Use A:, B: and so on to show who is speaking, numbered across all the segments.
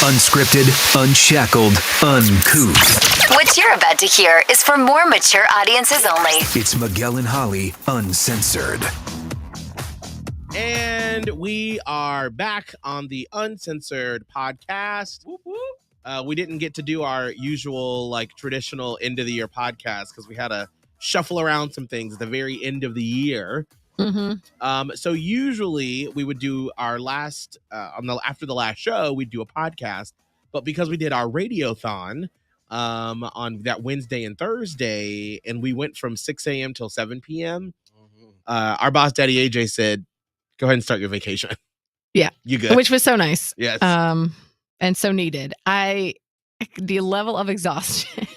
A: Unscripted, unshackled, uncouth.
B: What you're about to hear is for more mature audiences only.
A: It's Miguel and Holly, Uncensored.
C: And we are back on the Uncensored podcast. Whoop, whoop. We didn't get to do our usual, traditional end of the year podcast because we had to shuffle around some things at the very end of the year.
D: Mm-hmm.
C: So usually we would do our last after the last show, we'd do a podcast. But because we did our radiothon on that Wednesday and Thursday, and we went from 6 a.m. till 7 p.m., our boss, Daddy AJ, said, "Go ahead and start your vacation."
D: Yeah,
C: you good?
D: Which was so nice.
C: Yes.
D: And so needed. The level of exhaustion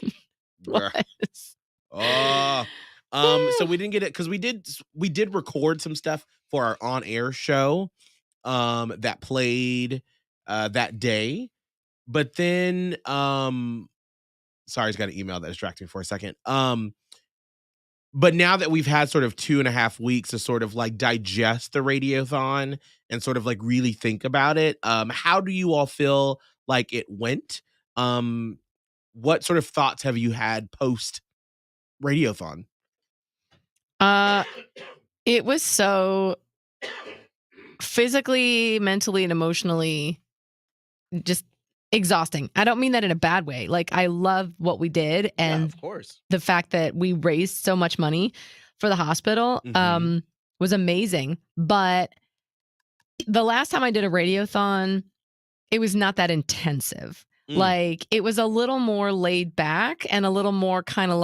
D: was.
C: So we didn't get it because we did record some stuff for our on-air show that played that day. But then sorry, I just got an email that distracted me for a second. But now that we've had sort of 2.5 weeks to sort of digest the radiothon and sort of really think about it, how do you all feel like it went? What sort of thoughts have you had post radiothon?
D: It was so physically, mentally, and emotionally just exhausting. I don't mean that in a bad way. I love what we did, and
C: of course,
D: the fact that we raised so much money for the hospital was amazing. But the last time I did a radiothon, it was not that intensive. It was a little more laid back and a little more kind of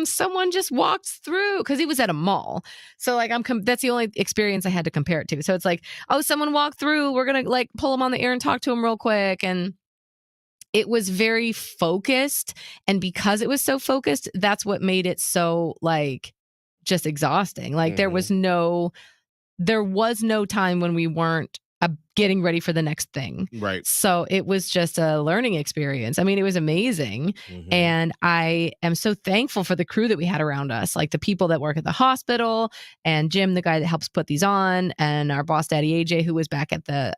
D: someone just walked through, because he was at a mall. So that's the only experience I had to compare it to. So it's someone walked through, we're going to pull him on the air and talk to him real quick. And it was very focused. And because it was so focused, that's what made it so just exhausting. There was no time when we weren't getting ready for the next thing.
C: Right.
D: So it was just a learning experience. I mean, it was amazing. And I am so thankful for the crew that we had around us, the people that work at the hospital, and Jim, the guy that helps put these on, and our boss, Daddy AJ, who was back at the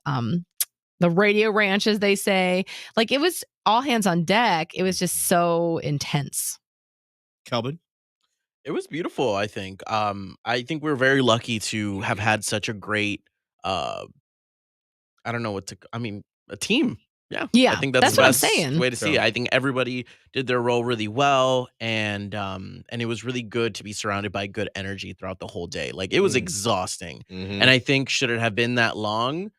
D: radio ranch, as they say. It was all hands on deck. It was just so intense.
C: Kelvin?
E: It was beautiful, I think. I think we're very lucky to have had such a great a team. Yeah.
D: Yeah.
E: I think that's the
D: what I'm
E: best
D: saying.
E: way to see it. I think everybody did their role really well, and it was really good to be surrounded by good energy throughout the whole day. It was exhausting. And I think, should it have been that long?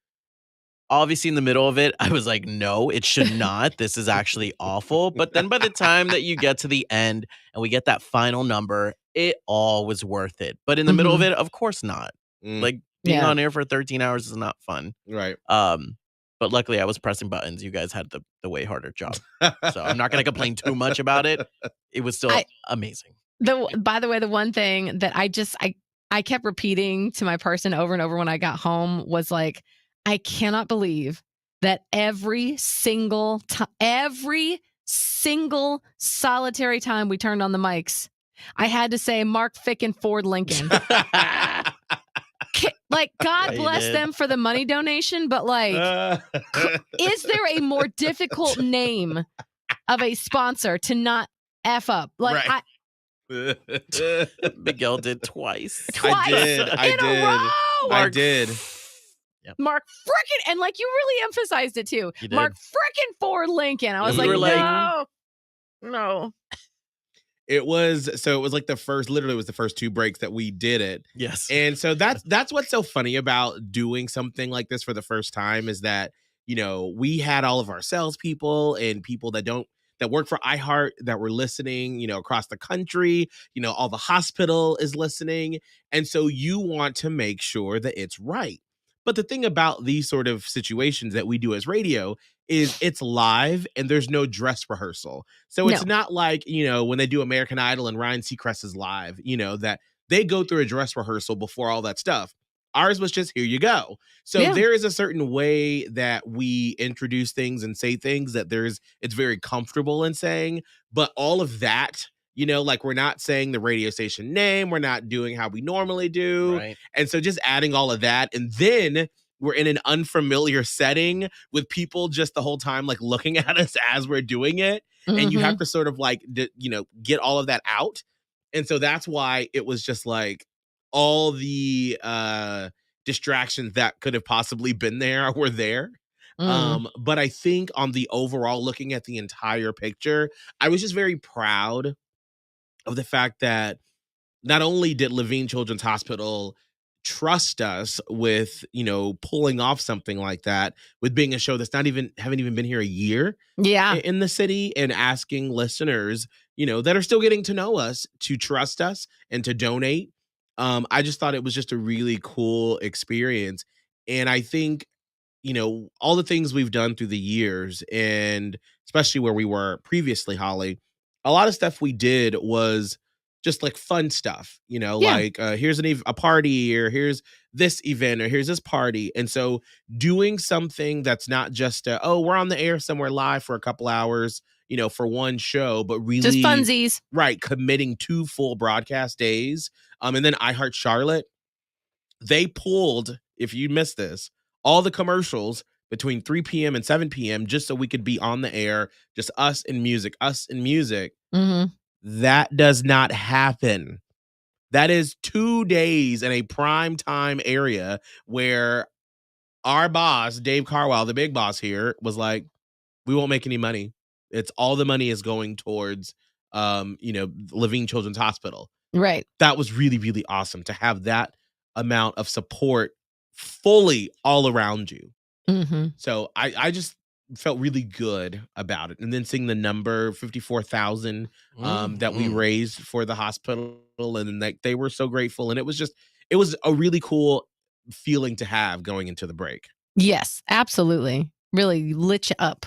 E: Obviously, in the middle of it, I was like, no, it should not. This is actually awful. But then by the time that you get to the end and we get that final number, it all was worth it. But in the middle of it, of course not. Being on air for 13 hours is not fun.
C: Right.
E: But luckily I was pressing buttons. You guys had the way harder job. So I'm not going to complain too much about it. It was still amazing.
D: By the way, the one thing that I kept repeating to my person over and over when I got home was I cannot believe that every single solitary time we turned on the mics, I had to say Mark Fick and Ford Lincoln. God bless them for the money donation, but is there a more difficult name of a sponsor to not F up?
C: Right.
E: Miguel did twice.
C: I did.
E: Yep.
D: Mark frickin', and you really emphasized it too. Mark frickin' Ford Lincoln. I was no.
C: It was the first 2 breaks that we did it.
E: Yes.
C: And so that's what's so funny about doing something like this for the first time, is that, we had all of our salespeople and people that work for iHeart that were listening, across the country, all the hospital is listening. And so you want to make sure that it's right. But the thing about these sort of situations that we do as radio is it's live and there's no dress rehearsal. So it's not when they do American Idol and Ryan Seacrest is live, that they go through a dress rehearsal before all that stuff. Ours was just, here you go. So there is a certain way that we introduce things and say things that it's very comfortable in saying, but all of that, we're not saying the radio station name. We're not doing how we normally do.
E: Right.
C: And so just adding all of that. And then we're in an unfamiliar setting with people just the whole time like looking at us as we're doing it, and you have to sort of like get all of that out. And so that's why it was just like all the distractions that could have possibly been there were there. But I think on the overall, looking at the entire picture, I was just very proud of the fact that not only did Levine Children's Hospital trust us with, pulling off something like that, with being a show that's haven't even been here a year in the city, and asking listeners, that are still getting to know us, to trust us and to donate. I just thought it was just a really cool experience. And I think, all the things we've done through the years, and especially where we were previously, Holly, a lot of stuff we did was just like fun stuff, like here's a party, or here's this event, or here's this party. And so doing something that's not just we're on the air somewhere live for a couple hours, for one show, but really
D: just funsies,
C: right? Committing 2 full broadcast days. And then iHeart Charlotte, they pulled, if you missed this, all the commercials between 3 p.m. and 7 p.m. just so we could be on the air, just us and music. That does not happen. That is 2 days in a prime time area where our boss, Dave Carwile, the big boss here, was like, we won't make any money. It's all the money is going towards, Levine Children's Hospital.
D: Right.
C: That was really, really awesome to have that amount of support fully all around you. So I just felt really good about it. And then seeing the number 54,000 that we raised for the hospital, and like they were so grateful, and it was a really cool feeling to have going into the break.
D: Yes, absolutely. Really lit you up.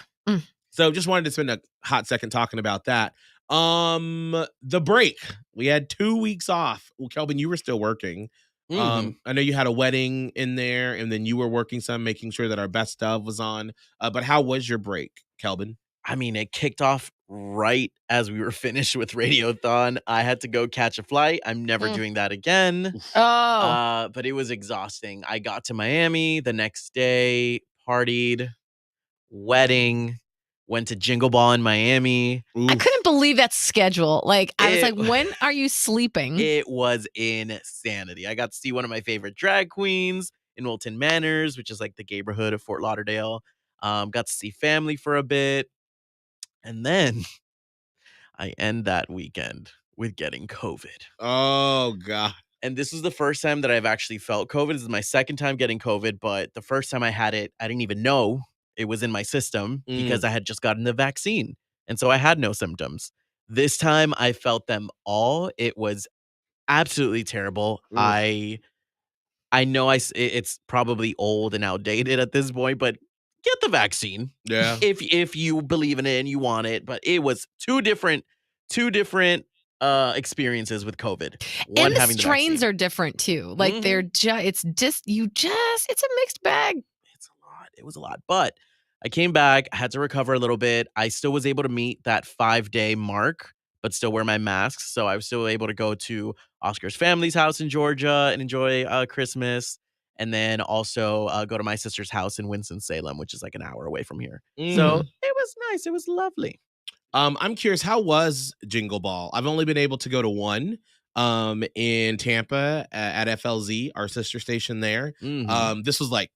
C: So just wanted to spend a hot second talking about that. The break, we had 2 weeks off. Well, Kelvin, you were still working. I know you had a wedding in there, and then you were working some, making sure that our best stuff was on. But how was your break, Kelvin?
E: I mean, it kicked off right as we were finished with Radiothon. I had to go catch a flight. I'm never doing that again. But it was exhausting. I got to Miami the next day, partied, wedding, went to Jingle Ball in Miami.
D: I couldn't believe that schedule. Like, I was like, when are you sleeping?
E: It was insanity. I got to see one of my favorite drag queens in Wilton Manors, which is like the neighborhood of Fort Lauderdale. Got to see family for a bit. And then I end that weekend with getting COVID.
C: Oh, God.
E: And this is the first time that I've actually felt COVID. This is my second time getting COVID, but the first time I had it, I didn't even know it was in my system because I had just gotten the vaccine. And so I had no symptoms. This time I felt them all. It was absolutely terrible. I know it's probably old and outdated at this point, but get the vaccine.
C: Yeah.
E: If you believe in it and you want it. But it was two different experiences with COVID. One,
D: and the
E: having
D: strains
E: the
D: are different too. Like it's a mixed bag.
E: It's a lot. It was a lot. But I came back, I had to recover a little bit. I still was able to meet that 5-day mark, but still wear my masks. So I was still able to go to Oscar's family's house in Georgia and enjoy Christmas. And then also go to my sister's house in Winston-Salem, which is like an hour away from here. So it was nice. It was lovely.
C: I'm curious, how was Jingle Ball? I've only been able to go to one in Tampa at FLZ, our sister station there. This was like,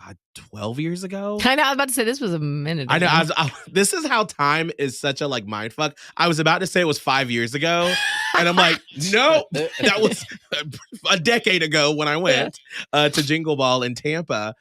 C: God, 12 years ago?
D: I know, I was about to say this was a minute ago.
C: I know. This is how time is such a like mind fuck. I was about to say it was 5 years ago, and I'm like, no, that was a decade ago when I went to Jingle Ball in Tampa.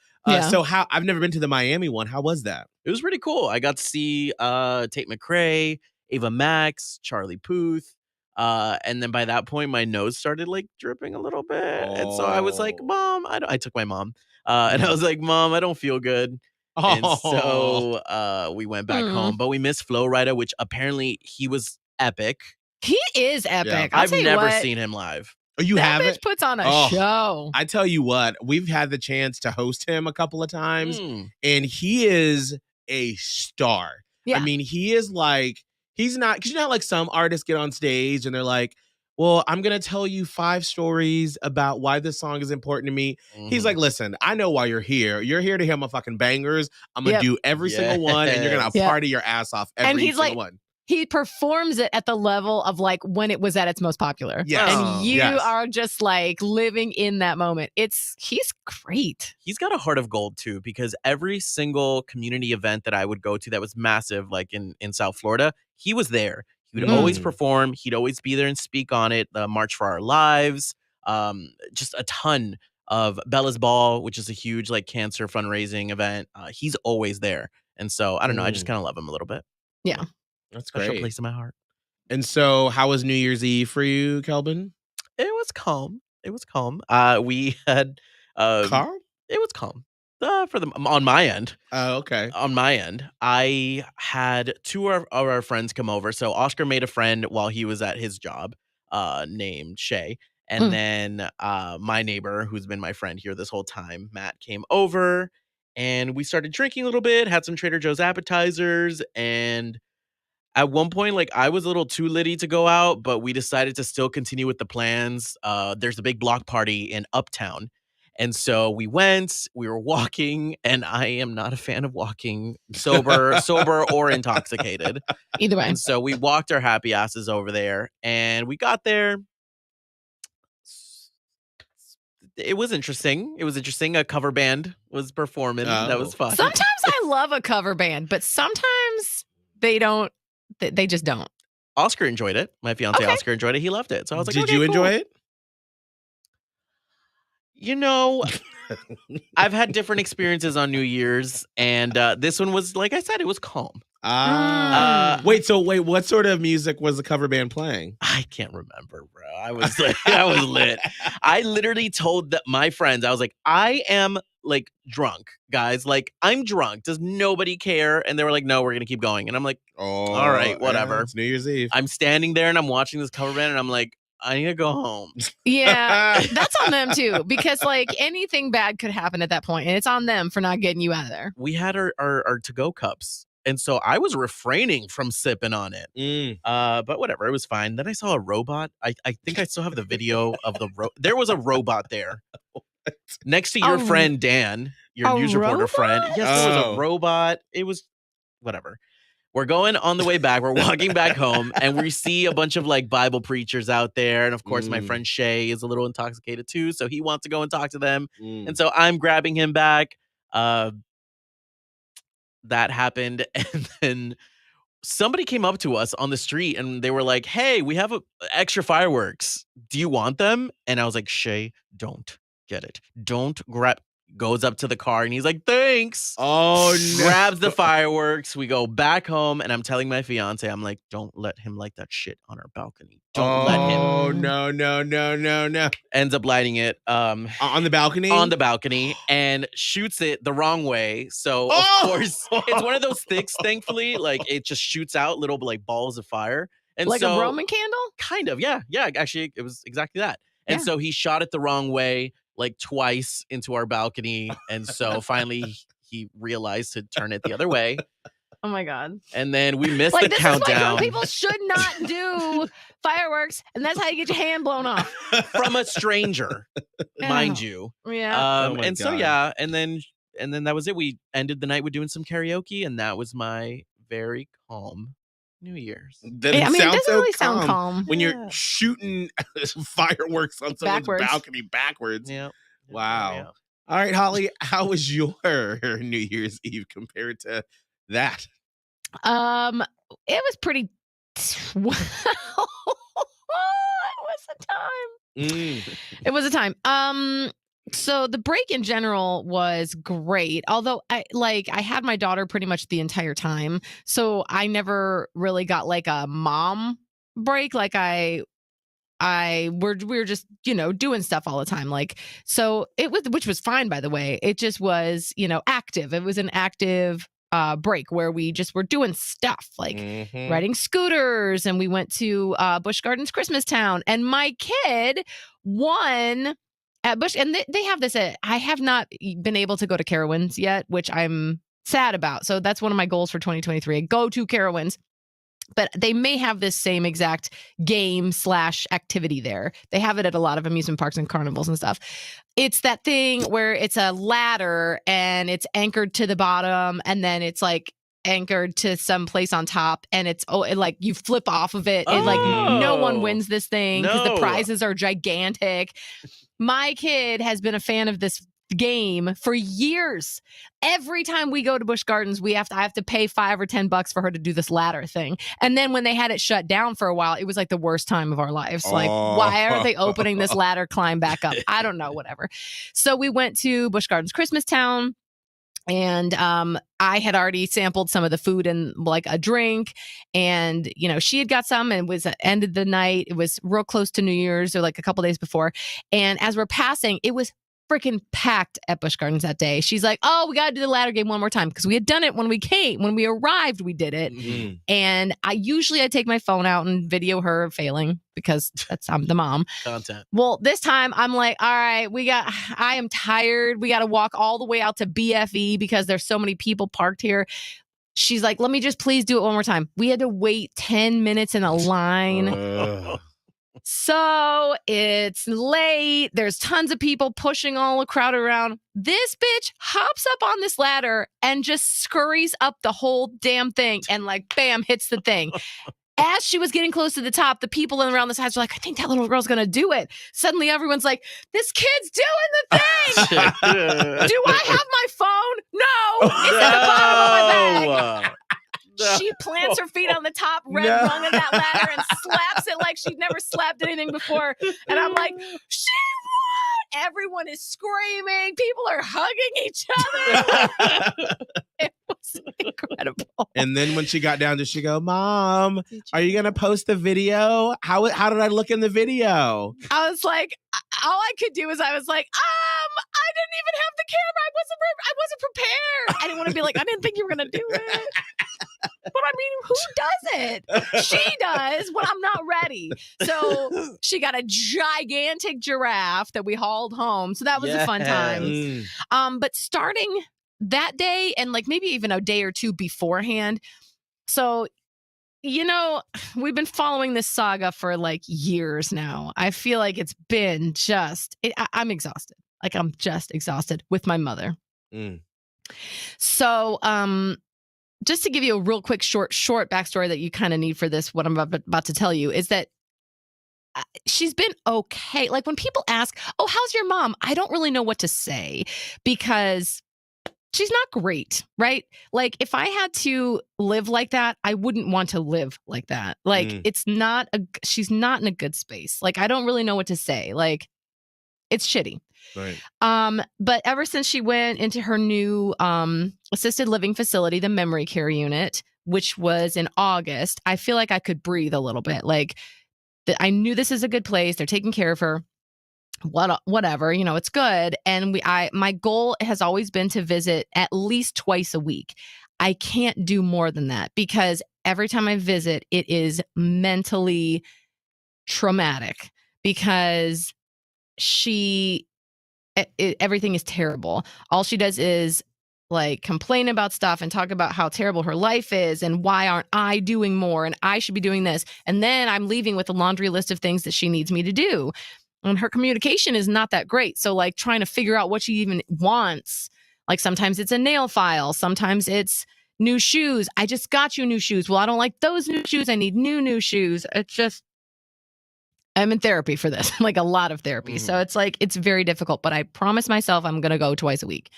C: So I've never been to the Miami one. How was that?
E: It was pretty cool. I got to see Tate McRae, Ava Max, Charlie Puth. And then by that point, my nose started like dripping a little bit. And so I was like, Mom, I took my mom. And I was like, Mom, I don't feel good. And so we went back home. But we missed Flo Rida, which apparently he was epic.
D: He is epic.
E: I've never seen him live.
C: Oh, you
D: that
C: haven't?
D: bitch puts on a show.
C: I tell you what, we've had the chance to host him a couple of times, and he is a star.
D: Yeah.
C: I mean, he is like, he's not, because you know how like some artists get on stage and they're like, well, I'm going to tell you 5 stories about why this song is important to me. He's like, listen, I know why you're here. You're here to hear my fucking bangers. I'm going to do every single one, and you're going to party your ass off every single one.
D: He performs it at the level of like when it was at its most popular.
C: Yes.
D: And you are just like living in that moment. He's great.
E: He's got a heart of gold too, because every single community event that I would go to that was massive, like in South Florida, he was there. He would always perform. He'd always be there and speak on it. The March for Our Lives, just a ton of Bella's Ball, which is a huge like cancer fundraising event. He's always there. And so I don't know. I just kind of love him a little bit.
D: Yeah.
C: That's
E: Special
C: great.
E: place in my heart.
C: And so how was New Year's Eve for you, Kelvin?
E: It was calm. We had
C: calm?
E: It was calm. On my end.
C: Oh, okay.
E: On my end, I had 2 of our friends come over. So Oscar made a friend while he was at his job, named Shay. And then my neighbor, who's been my friend here this whole time, Matt, came over and we started drinking a little bit, had some Trader Joe's appetizers, and at one point, like, I was a little too litty to go out, but we decided to still continue with the plans. There's a big block party in Uptown. And so we were walking, and I am not a fan of walking sober or intoxicated.
D: Either way.
E: And so we walked our happy asses over there, and we got there. It was interesting. A cover band was performing. That was fun.
D: Sometimes I love a cover band, but sometimes they don't. They just don't.
E: Oscar enjoyed it. My fiance Oscar enjoyed it. He loved it. So I was like,
C: did you enjoy it?
E: You know, I've had different experiences on New Year's, and this one was, like I said, it was calm.
C: Wait, what sort of music was the cover band playing?
E: I can't remember, bro. I was lit. I literally told my friends, I was like, I am like drunk, guys. Like, I'm drunk. Does nobody care? And they were like, no, we're gonna keep going. And I'm like, all right, whatever.
C: Yeah, it's New Year's Eve.
E: I'm standing there and I'm watching this cover band, and I'm like, I need to go home.
D: Yeah, that's on them too, because like anything bad could happen at that point, and it's on them for not getting you out of there.
E: We had our to-go cups, and so I was refraining from sipping on it. But whatever, it was fine. Then I saw a robot. I think I still have the video of there was a robot there next to your friend Dan, your news reporter friend. Yes, there was a robot. It was whatever. We're going on the way back. We're walking back home, and we see a bunch of like Bible preachers out there. And of course, my friend Shay is a little intoxicated too, so he wants to go and talk to them. And so I'm grabbing him back. That happened, and then somebody came up to us on the street, and they were like, "Hey, we have extra fireworks. Do you want them?" And I was like, "Shay, don't get it. Don't grab." Goes up to the car, and he's like, thanks.
C: Oh, no.
E: Grabs the fireworks. We go back home, and I'm telling my fiance, I'm like, don't let him light that shit on our balcony. Don't let him.
C: Oh, no.
E: Ends up lighting it.
C: On the balcony?
E: On the balcony, and shoots it the wrong way. So, of course, it's one of those sticks, thankfully. Like, it just shoots out little, like, balls of fire. And
D: like a Roman candle?
E: Kind of, yeah. Yeah, actually, it was exactly that. And so he shot it the wrong way, like twice into our balcony. And so finally he realized to turn it the other way.
D: Oh my God.
E: And then we missed
D: like,
E: the
D: this
E: countdown.
D: Is why young people should not do fireworks. And that's how you get your hand blown off.
E: From a stranger, mind you.
D: Yeah.
E: And so, yeah. And then that was it. We ended the night with doing some karaoke, and that was my very calm New Year's.
D: It doesn't really sound calm
C: when you're shooting fireworks on someone's balcony backwards.
E: Yeah.
C: Wow.
E: Yeah.
C: All right, Holly, how was your New Year's Eve compared to that?
D: It was pretty. Wow. It was a time. So the break in general was great. Although I had my daughter pretty much the entire time. So I never really got like a mom break. Like we were just, doing stuff all the time. Like, so it was, which was fine, by the way. It just was, active. It was an active break where we just were doing stuff like riding scooters, and we went to Busch Gardens Christmas Town, and my kid won at Busch, and they have this. I have not been able to go to Carowinds yet, which I'm sad about. So that's one of my goals for 2023. Go to Carowinds. But they may have this same exact game / activity there. They have it at a lot of amusement parks and carnivals and stuff. It's that thing where it's a ladder and it's anchored to the bottom, and then it's like anchored to some place on top, and it's like you flip off of it. And like no one wins this thing because the prizes are gigantic. My kid has been a fan of this game for years. Every time we go to Busch Gardens, I have to pay $5 or $10 for her to do this ladder thing. And then when they had it shut down for a while, it was like the worst time of our lives. Like, why are they opening this ladder climb back up? I don't know, whatever. So we went to Busch Gardens Christmas Town. And I had already sampled some of the food and like a drink, and she had got some, and ended the night. It was real close to New Year's, or like a couple days before. And as we're passing, it was freaking packed at Busch Gardens that day. She's like, "Oh, we got to do the ladder game one more time," because we had done it when we arrived, we did it. Mm-hmm. And I take my phone out and video her failing because I'm the mom.
E: Content.
D: Well, this time I'm like, all right, I am tired. We got to walk all the way out to BFE because there's so many people parked here. She's like, let me just please do it one more time. We had to wait 10 minutes in a line. So it's late. There's tons of people pushing all the crowd around. This bitch hops up on this ladder and just scurries up the whole damn thing and like, bam, hits the thing. As she was getting close to the top, the people around the sides were like, I think that little girl's going to do it. Suddenly everyone's like, this kid's doing the thing. Do I have my phone? No. It's at the bottom of my bag. She plants her feet on the top red rung of that ladder and slaps it like she'd never slapped anything before. And I'm like, she won! Everyone is screaming. People are hugging each other. It was incredible.
C: And then when she got down, did she go, Mom, are you going to post the video? How did I look in the video?
D: I was like, all I could do was I was like, I didn't even have the camera. I wasn't prepared. I didn't want to be like, I didn't think you were going to do it. But I mean, who does it? She does when I'm not ready. So she got a gigantic giraffe that we hauled home. So that was a fun time. But starting that day and like maybe even a day or two beforehand. So, we've been following this saga for like years now. I feel like it's been I'm exhausted. Like I'm just exhausted with my mother. So, just to give you a real quick, short backstory that you kind of need for this, what I'm about to tell you is that she's been okay. Like when people ask, oh, how's your mom? I don't really know what to say because she's not great, right? Like if I had to live like that, I wouldn't want to live like that. Like she's not in a good space. Like I don't really know what to say. Like it's shitty.
C: Right.
D: But ever since she went into her new assisted living facility, the memory care unit, which was in August, I feel like I could breathe a little bit. Like I knew this is a good place. They're taking care of her. Whatever, it's good. And my goal has always been to visit at least twice a week. I can't do more than that because every time I visit, it is mentally traumatic because everything is terrible. All she does is like complain about stuff and talk about how terrible her life is and why aren't I doing more and I should be doing this. And then I'm leaving with a laundry list of things that she needs me to do. And her communication is not that great. So like trying to figure out what she even wants. Like sometimes it's a nail file. Sometimes it's new shoes. I just got you new shoes. Well, I don't like those new shoes. I need new shoes. It's just, I'm in therapy for this, like a lot of therapy. So it's like, it's very difficult, but I promise myself I'm going to go twice a week.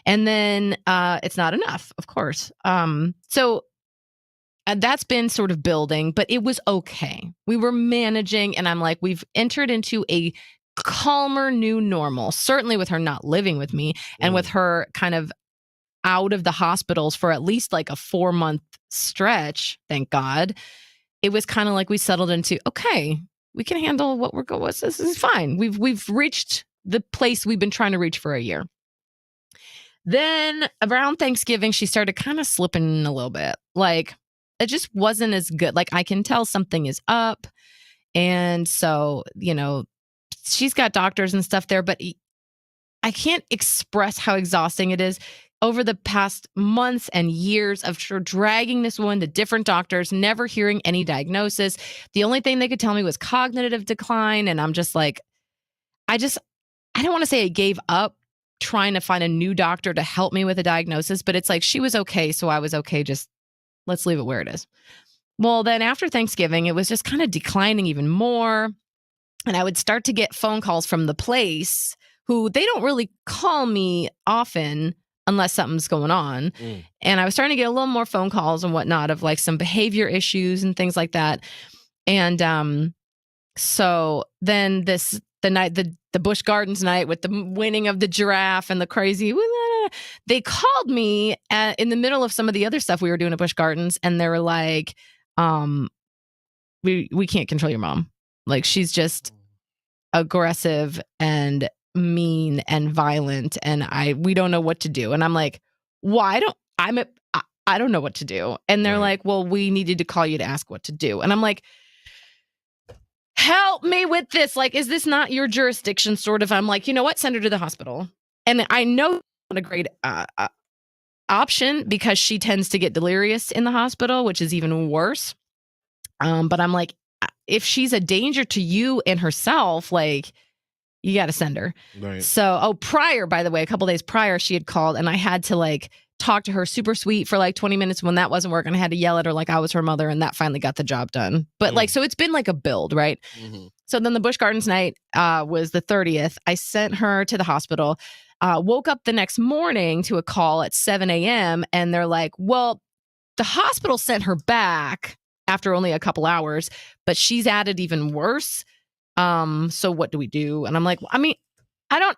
D: And then it's not enough, of course. So that's been sort of building, but it was okay. We were managing and I'm like, we've entered into a calmer new normal, certainly with her not living with me and with her kind of out of the hospitals for at least like a 4-month stretch. Thank God. It was kind of like we settled into, okay, we can handle what we're going with. This is fine. We've reached the place we've been trying to reach for a year. Then around Thanksgiving, she started kind of slipping a little bit. Like it just wasn't as good. Like I can tell something is up. And so, she's got doctors and stuff there, but I can't express how exhausting it is over the past months and years of dragging this woman to different doctors, never hearing any diagnosis. The only thing they could tell me was cognitive decline. And I'm just like, I don't want to say I gave up trying to find a new doctor to help me with a diagnosis, but it's like she was okay, so I was okay. Just let's leave it where it is. Well, then after Thanksgiving, it was just kind of declining even more. And I would start to get phone calls from the place who they don't really call me often unless something's going on. And I was starting to get a little more phone calls and whatnot of like some behavior issues and things like that. And so then the Busch Gardens night with the winning of the giraffe and the crazy, they called me in the middle of some of the other stuff we were doing at Busch Gardens, and they were like, we can't control your mom. Like, she's just aggressive and mean and violent, and we don't know what to do. And I'm like, well, I don't know what to do. And they're like, well, we needed to call you to ask what to do. And I'm like, help me with this. Like, is this not your jurisdiction? Sort of. I'm like, you know what? Send her to the hospital. And I know it's not a great option because she tends to get delirious in the hospital, which is even worse. But I'm like, if she's a danger to you and herself, like, you got to send her.
C: Right.
D: So, prior, by the way, a couple days prior, she had called and I had to like talk to her super sweet for like 20 minutes. When that wasn't working, I had to yell at her like I was her mother, and that finally got the job done. But like, so it's been like a build, right? So then the Busch Gardens night was the 30th. I sent her to the hospital, woke up the next morning to a call at 7 a.m. And they're like, well, the hospital sent her back after only a couple hours, but she's at it even worse. So what do we do? And I'm like, I mean, I don't.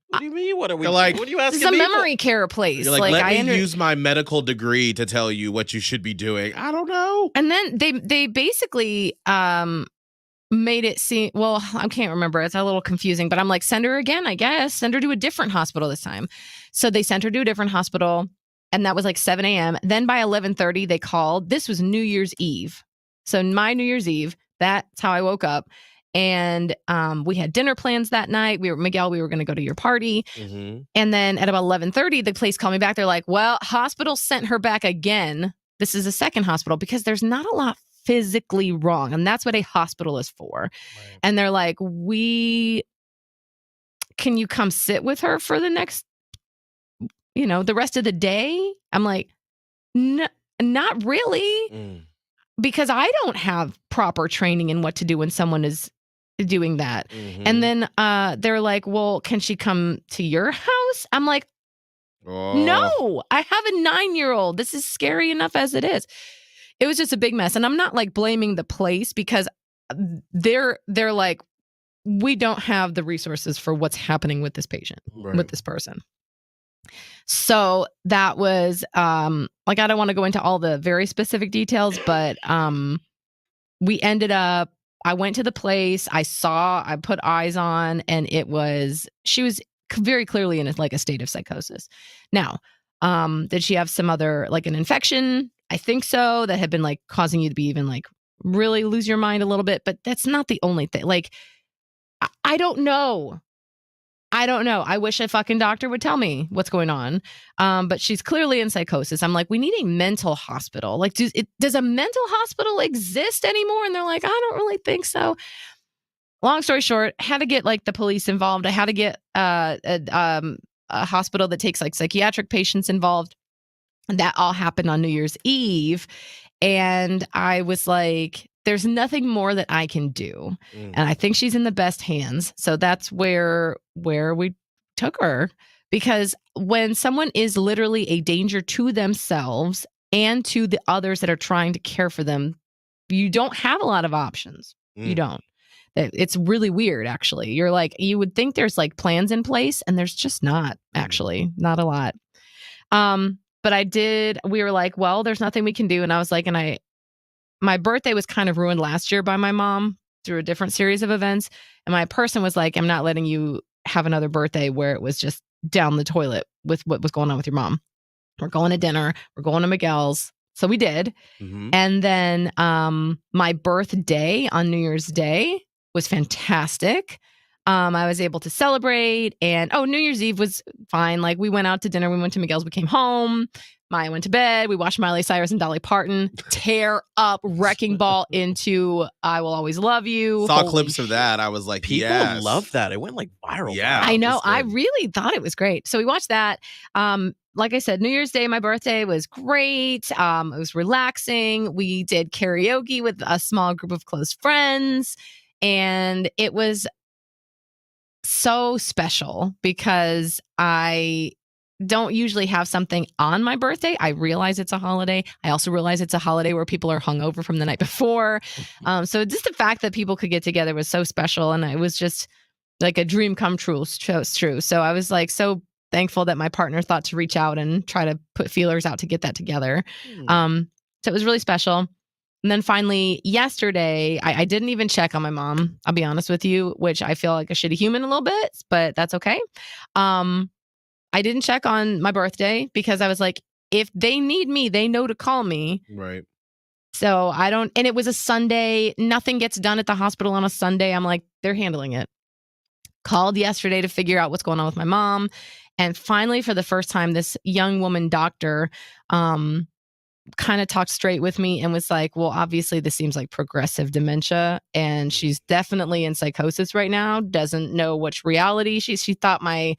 E: What do you mean? What are we
C: like,
E: what are you asking
D: It's a
E: me
D: memory
E: for?
D: care place.
C: You're like, let me use my medical degree to tell you what you should be doing. I don't know.
D: And then they basically made it seem, well, I can't remember. It's a little confusing, but I'm like, send her again, I guess. Send her to a different hospital this time. So they sent her to a different hospital, and that was like 7 a.m. Then by 11:30, they called. This was New Year's Eve. So my New Year's Eve, that's how I woke up. And we had dinner plans that night. Miguel, we were going to go to your party. And then at about 11:30, the place called me back. They're like, well, hospital sent her back again. This is a second hospital because there's not a lot physically wrong. And that's what a hospital is for. Right. And they're like, can you come sit with her for the next, the rest of the day? I'm like, no, not really. Because I don't have proper training in what to do when someone is doing that. And then they're like, well, can she come to your house? I'm like, no, I have a 9-year-old. This is scary enough as it is. It was just a big mess. And I'm not like blaming the place because they're like, we don't have the resources for what's happening with this patient, with this person. So that was like, I don't want to go into all the very specific details, but we ended up, I went to the place, I put eyes on, and she was very clearly in a state of psychosis. Now, did she have some other, like an infection? I think so, that had been like causing you to be even like really lose your mind a little bit, but that's not the only thing. Like, I don't know. I wish a fucking doctor would tell me what's going on. But she's clearly in psychosis. I'm like, we need a mental hospital. Like, does a mental hospital exist anymore? And they're like, I don't really think so. Long story short, had to get like the police involved. I had to get a hospital that takes like psychiatric patients involved. And that all happened on New Year's Eve. And I was like, there's nothing more that I can do. And I think she's in the best hands. So that's where we took her. Because when someone is literally a danger to themselves and to the others that are trying to care for them, you don't have a lot of options. You don't. It's really weird, actually. You're like, you would think there's like plans in place, and there's just not, actually. Not a lot. But we were like, well, there's nothing we can do. And I was like, my birthday was kind of ruined last year by my mom through a different series of events. And my person was like, I'm not letting you have another birthday where it was just down the toilet with what was going on with your mom. We're going to dinner. We're going to Miguel's. So we did. And then my birthday on New Year's Day was fantastic. I was able to celebrate, and New Year's Eve was fine. Like, we went out to dinner. We went to Miguel's. We came home. Maya went to bed. We watched Miley Cyrus and Dolly Parton tear up Wrecking Ball into I Will Always Love You.
C: Saw clips of that. I was like,
E: people love that. It went like viral.
C: Yeah,
D: I know. I really thought it was great. So we watched that. Like I said, New Year's Day, my birthday was great. It was relaxing. We did karaoke with a small group of close friends, and it was so special because I don't usually have something on my birthday. I realize it's a holiday. I also realize it's a holiday where people are hungover from the night before. So just the fact that people could get together was so special. And it was just like a dream come true. So I was like so thankful that my partner thought to reach out and try to put feelers out to get that together. So it was really special. And then finally, yesterday, I didn't even check on my mom, I'll be honest with you, which I feel like a shitty human a little bit, but that's okay. I didn't check on my birthday because I was like, if they need me, they know to call me.
C: Right.
D: So and it was a Sunday. Nothing gets done at the hospital on a Sunday. I'm like, they're handling it. Called yesterday to figure out what's going on with my mom. And finally, for the first time, this young woman doctor kind of talked straight with me and was like, well, obviously this seems like progressive dementia. And she's definitely in psychosis right now. Doesn't know which reality. She thought my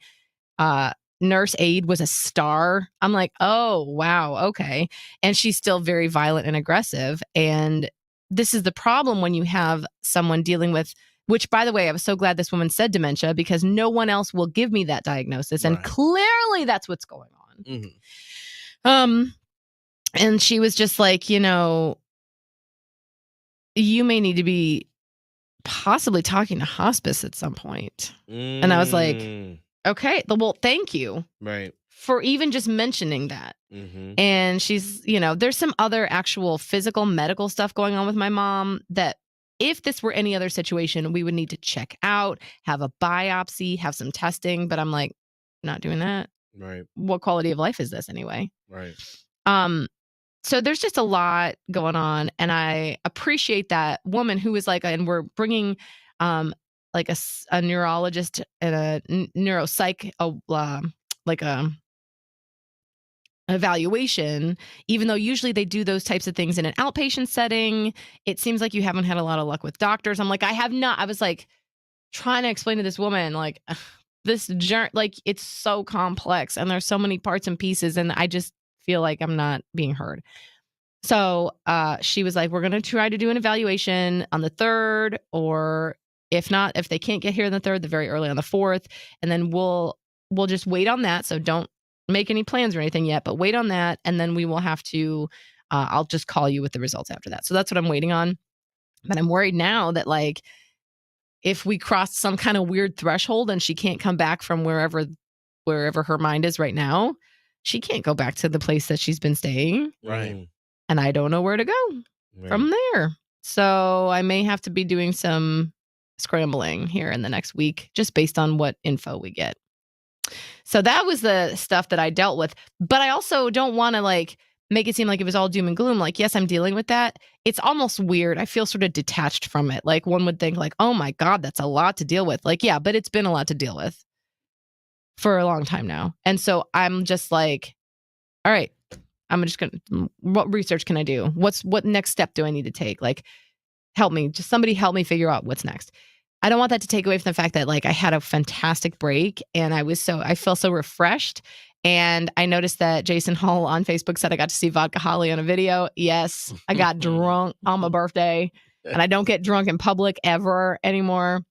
D: nurse aide was a star. I'm like, oh, wow. Okay. And she's still very violent and aggressive. And this is the problem when you have someone dealing with, which, by the way, I was so glad this woman said dementia because no one else will give me that diagnosis. And clearly that's what's going on. And she was just like, you may need to be possibly talking to hospice at some point. And I was like, okay, well, thank you.
C: Right.
D: For even just mentioning that. And she's, there's some other actual physical medical stuff going on with my mom that if this were any other situation, we would need to check out, have a biopsy, have some testing. But I'm like, not doing that.
C: Right.
D: What quality of life is this anyway?
C: Right.
D: So there's just a lot going on. And I appreciate that woman who was like, and we're bringing like a neurologist and a neuropsych, like a evaluation, even though usually they do those types of things in an outpatient setting. It seems like you haven't had a lot of luck with doctors. I'm like, I have not. I was like trying to explain to this woman, like this journey, like it's so complex and there's so many parts and pieces. And I just feel like I'm not being heard. So she was like, we're going to try to do an evaluation on the 3rd, or if not, if they can't get here on the 3rd, the very early on the 4th. And then we'll just wait on that. So don't make any plans or anything yet, but wait on that. And then we will have to, I'll just call you with the results after that. So that's what I'm waiting on. But I'm worried now that like, if we cross some kind of weird threshold and she can't come back from wherever her mind is right now, she can't go back to the place that she's been staying.
E: Right.
D: And I don't know where to go from there. So I may have to be doing some scrambling here in the next week, just based on what info we get. So that was the stuff that I dealt with. But I also don't want to like make it seem like it was all doom and gloom. Like, yes, I'm dealing with that. It's almost weird. I feel sort of detached from it. Like one would think like, oh my God, that's a lot to deal with. Like, yeah, but it's been a lot to deal with for a long time now. And so I'm just like, all right, I'm just going to, what research can I do? What next step do I need to take? Like, help me, just somebody help me figure out what's next. I don't want that to take away from the fact that like I had a fantastic break and I felt so refreshed. And I noticed that Jason Hall on Facebook said I got to see Vodka Holly on a video. Yes, I got drunk on my birthday and I don't get drunk in public ever anymore.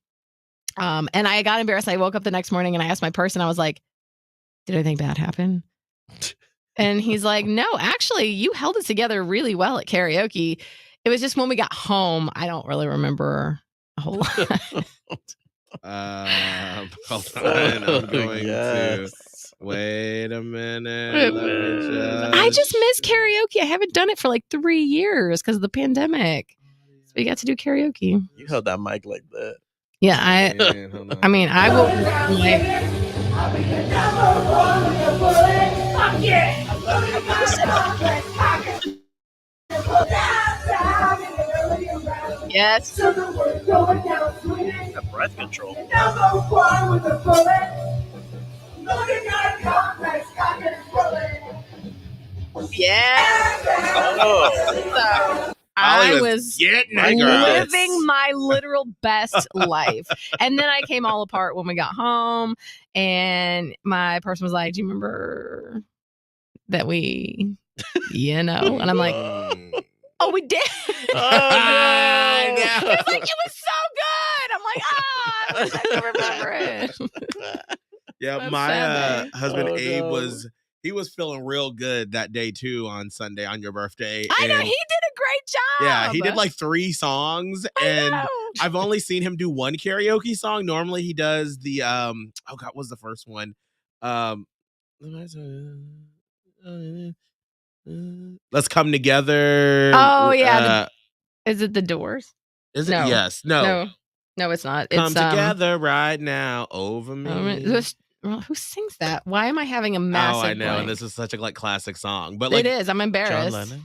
D: And I got embarrassed. I woke up the next morning and I asked my person, I was like, did anything bad happen? And he's like, no, actually, you held it together really well at karaoke. It was just when we got home, I don't really remember a whole lot.
C: Hold on. I'm going to wait a minute.
D: I just miss karaoke. I haven't done it for like 3 years because of the pandemic. So we got to do karaoke.
E: You held that mic like that.
D: Yeah, I mean, I will. Yes.
E: breath control.
D: Yeah.
E: Oh,
D: So I was
C: getting
E: My
C: it, girl.
E: goodness.
D: living my literal best life. And then I came all apart when we got home. And my person was like, do you remember that we, And I'm like, oh, we did.
C: I know.
D: He was like, it was so good. I'm like, I wish I could remember it.
C: Yeah,
D: That's
C: my
D: sad,
C: husband
E: Oh,
C: Abe
E: no.
C: he was feeling real good that day too on Sunday on your birthday.
D: I know,
C: and
D: he did a great job.
C: yeah, he did like 3 songs, and
D: know.
C: I've only seen him do one karaoke song. Normally he does the oh god, what was the first one? Let's Come Together.
D: Oh, yeah. Is it The Doors?
C: Is it?
D: No.
C: Yes. No.
D: No, it's not.
C: Come
D: It's
C: together right now over me.
D: who sings that? Why am I having a
C: Oh,
D: massive
C: I know.
D: blank?
C: And this is such a like classic song. But like
D: It is. I'm
E: John
D: embarrassed.
E: Lennon.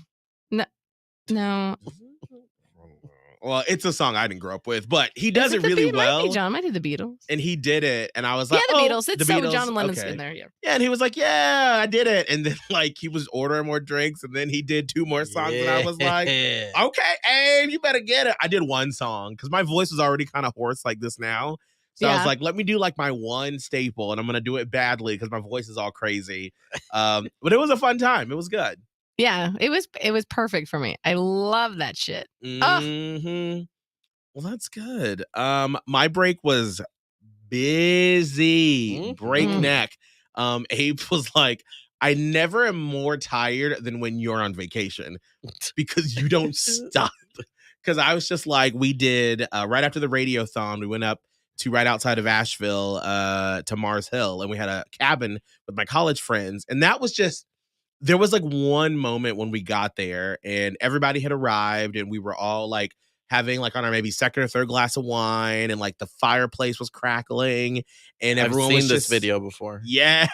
D: No.
C: well, it's a song I didn't grow up with, but he
D: Is
C: does it
D: the
C: really
D: Beatles? Might be
C: well.
D: John. Might be the Beatles.
C: And he did it. And I was
D: Yeah,
C: like,
D: the
C: oh,
D: Beatles. It's
C: the
D: so
C: Beatles.
D: John Lennon's
C: Okay.
D: in there. Yeah.
C: Yeah, and he was like, yeah, I did it. And then like he was ordering more drinks, and then he did 2 more songs, and I was like, okay, Abe, you better get it. I did 1 song because my voice was already kind of hoarse like this now. So I was
D: Yeah.
C: like, let me do like my one staple, and I'm gonna do it badly because my voice is all crazy. But it was a fun time. It was good.
D: Yeah, it was perfect for me. I love that shit.
C: Mhm. Well, that's good. My break was busy,
E: Mhm.
C: breakneck. Abe was like, I never am more tired than when you're on vacation because you don't stop. Because I was just like, we did right after the radiothon, we went up to right outside of Asheville to Mars Hill, and we had a cabin with my college friends. And that was just, there was like one moment when we got there and everybody had arrived and we were all like having like on our maybe second or third glass of wine, and like the fireplace was crackling and
E: I've
C: everyone
E: seen
C: was
E: this
C: just
E: video before.
C: Yes.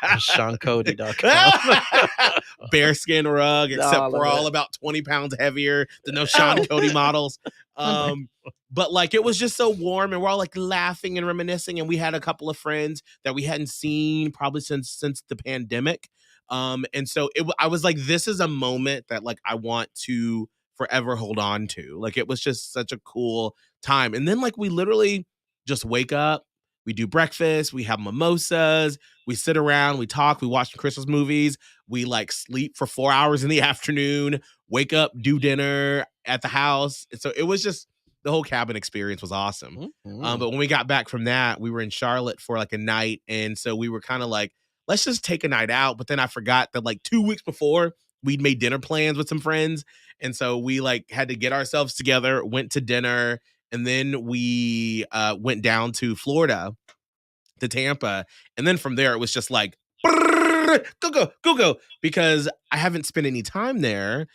E: SeanCody.com.
C: Bearskin rug, except
E: All of
C: we're all
E: it.
C: about 20 pounds heavier than those Sean Cody models. But like it was just so warm, and we're all like laughing and reminiscing, and we had a couple of friends that we hadn't seen probably since the pandemic. And so I was like, this is a moment that like I want to forever hold on to. Like it was just such a cool time. And then like we literally just wake up, we do breakfast, we have mimosas, we sit around, we talk, we watch Christmas movies, we like sleep for 4 hours in the afternoon, wake up, do dinner at the house. And so it was just, the whole cabin experience was awesome. But when we got back from that, we were in Charlotte for like a night. And so we were kind of like, let's just take a night out. But then I forgot that like 2 weeks before, we'd made dinner plans with some friends. And so we like had to get ourselves together, went to dinner, and then we went down to Florida, to Tampa. And then from there, it was just like, go, because I haven't spent any time there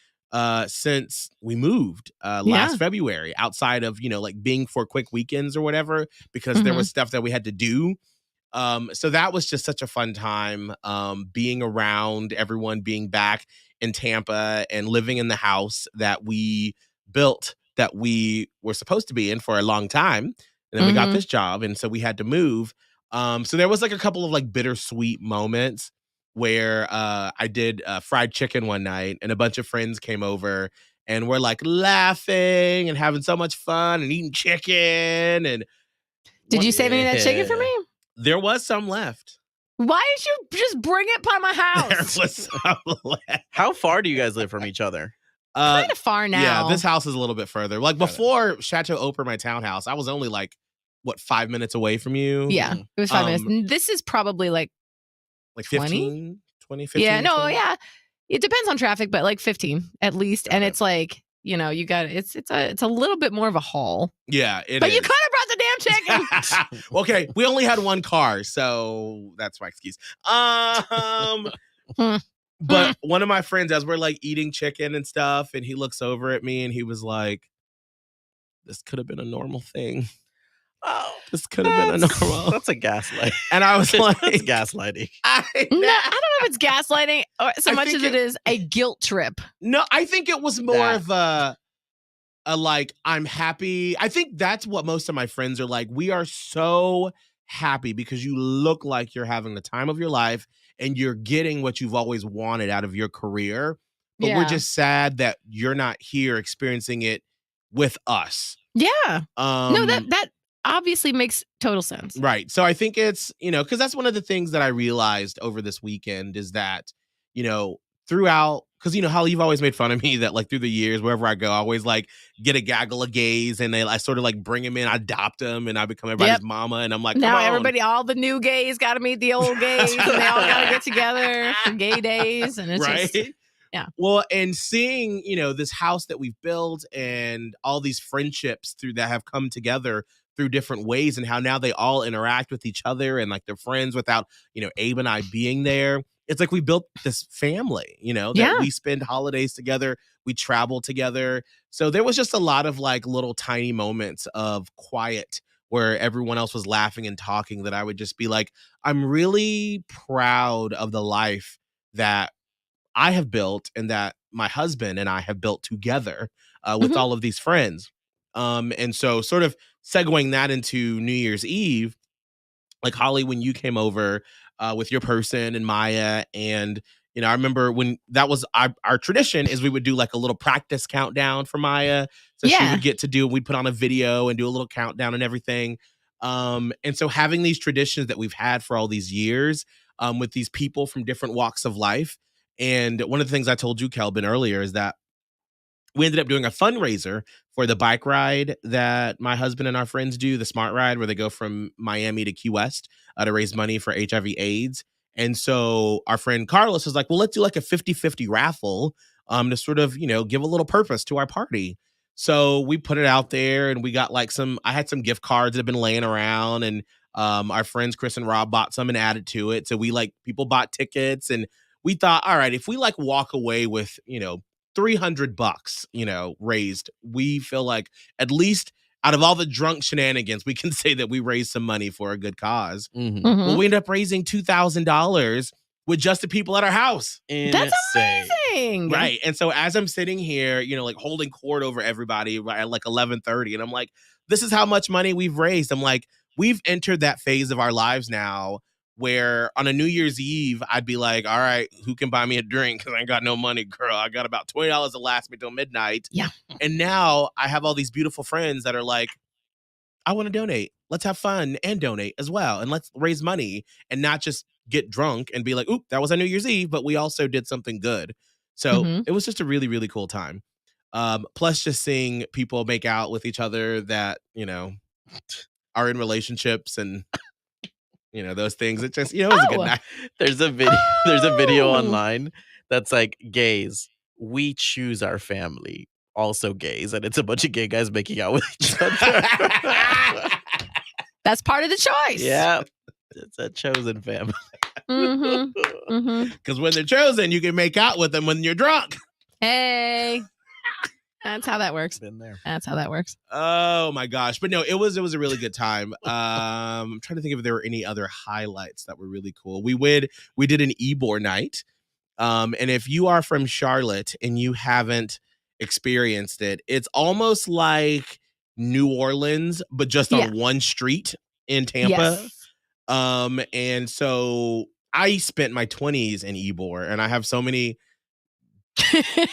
C: since we moved last February, outside of, like being for quick weekends or whatever, because there was stuff that we had to do. So that was just such a fun time, being around everyone, being back in Tampa and living in the house that we built, that we were supposed to be in for a long time. And then we got this job, and so we had to move. So there was like a couple of like bittersweet moments where I did fried chicken one night, and a bunch of friends came over and we're like laughing and having so much fun and eating chicken. And
D: did you save any of that chicken for me?
C: There was some left.
D: Why did you just bring it by my house?
C: There was some left.
E: How far do you guys live from each other?
D: Kind of far now.
C: Yeah, this house is a little bit further. Like before Chateau Oprah, my townhouse, I was only like, 5 minutes away from you?
D: Yeah, it was 5 minutes. This is probably like
C: 15? 20, 15?
D: Yeah, no,
C: 20?
D: yeah. It depends on traffic, but like 15 at least.
C: Got
D: and
C: it.
D: it's like, you got it's a little bit more of a haul.
C: Yeah, it
D: but
C: is.
D: you could have brought the damn chicken.
C: Okay, we only had one car, so that's my excuse. But one of my friends, as we're like eating chicken and stuff, and he looks over at me and he was like, this could have been a normal thing.
E: Oh,
C: this could have been a normal.
E: That's a gaslight.
C: And I was like,
E: that's gaslighting.
D: No, I don't know if it's gaslighting or so
C: I
D: much
C: think
D: as it is a guilt trip.
C: No, I think it was more of like, I'm happy. I think that's what most of my friends are like. We are so happy because you look like you're having the time of your life and you're getting what you've always wanted out of your career. But we're
D: Yeah.
C: just sad that you're not here experiencing it with us.
D: Yeah. No,
C: Um,
D: that obviously makes total sense.
C: Right. So I think it's, because that's one of the things that I realized over this weekend is that, throughout, because, Holly, you've always made fun of me that like through the years, wherever I go, I always like get a gaggle of gays and I sort of like bring them in, I adopt them and I become everybody's
D: Yep.
C: mama. And I'm like,
D: Now
C: come on.
D: everybody, all the new gays got to meet the old gays and they all got to get together for gay days. And it's
C: right.
D: just, yeah.
C: Well, and seeing, this house that we've built and all these friendships through that have come together through different ways and how now they all interact with each other and like they're friends without, Abe and I being there. It's like we built this family, that we spend holidays together, we travel together. So there was just a lot of like little tiny moments of quiet where everyone else was laughing and talking that I would just be like, I'm really proud of the life that I have built and that my husband and I have built together with all of these friends. And so sort of segueing that into New Year's Eve, like Holly, when you came over with your person and Maya, and I remember when that was our tradition is we would do like a little practice countdown for Maya, so she would get to do. We'd put on a video and do a little countdown and everything. And so having these traditions that we've had for all these years with these people from different walks of life, and one of the things I told you, Kelvin, earlier is that we ended up doing a fundraiser for the bike ride that my husband and our friends do, the Smart Ride, where they go from Miami to Key West to raise money for HIV/AIDS. And so our friend Carlos was like, well, let's do like a 50-50 raffle to sort of, give a little purpose to our party. So we put it out there and we got like I had some gift cards that have been laying around, and our friends Chris and Rob bought some and added to it. So people bought tickets, and we thought, all right, if we like walk away with, $300, raised, we feel like at least out of all the drunk shenanigans, we can say that we raised some money for a good cause. Well, we ended up raising $2,000 with just the people at our house.
D: That's amazing.
C: Right. And so as I'm sitting here, like holding court over everybody at like 11:30, and I'm like, this is how much money we've raised. I'm like, we've entered that phase of our lives now where on a New Year's Eve, I'd be like, all right, who can buy me a drink? Because I ain't got no money, girl. I got about $20 to last me till midnight.
D: Yeah.
C: And now I have all these beautiful friends that are like, I want to donate. Let's have fun and donate as well. And let's raise money and not just get drunk and be like, oop, that was on New Year's Eve, but we also did something good. So it was just a really, really cool time. Plus just seeing people make out with each other that, are in relationships and those things. It just, it was a good night.
E: There's a video online that's like, gays, we choose our family. Also gays, and it's a bunch of gay guys making out with each other.
D: That's part of the choice.
E: Yeah, it's a chosen family.
C: Because when they're chosen, you can make out with them when you're drunk.
D: Hey. That's how that works.
E: Been there.
D: That's how that works.
C: Oh my gosh. But no, it was a really good time. I'm trying to think if there were any other highlights that were really cool. We did an Ybor night. And if you are from Charlotte and you haven't experienced it, it's almost like New Orleans, but just on one street in Tampa.
D: Yes.
C: And so I spent my 20s in Ybor, and I have so many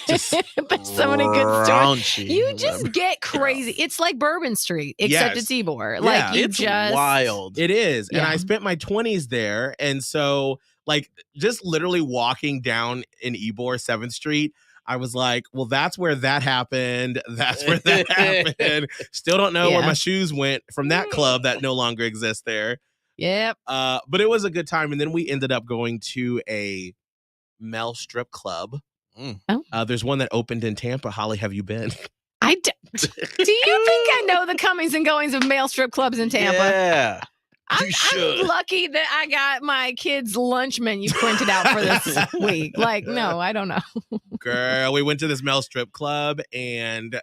D: There's so many good stories. You just
E: Remember?
D: get crazy. It's like Bourbon Street, except it's Ybor. Like
E: it's wild.
C: It is. And
D: Yeah.
C: I spent my 20s there. And so like just literally walking down in Ybor 7th Street, I was like, well, that's where that happened. That's where that happened. Still don't know where my shoes went from that club that no longer exists there.
D: Yep.
C: But it was a good time. And then we ended up going to a male strip club. There's one that opened in Tampa. Holly, have you been?
D: Do you think I know the comings and goings of male strip clubs in Tampa?
E: Yeah.
D: I'm lucky that I got my kids' lunch menu printed out for this week. Like, no, I don't know.
C: Girl, we went to this male strip club, and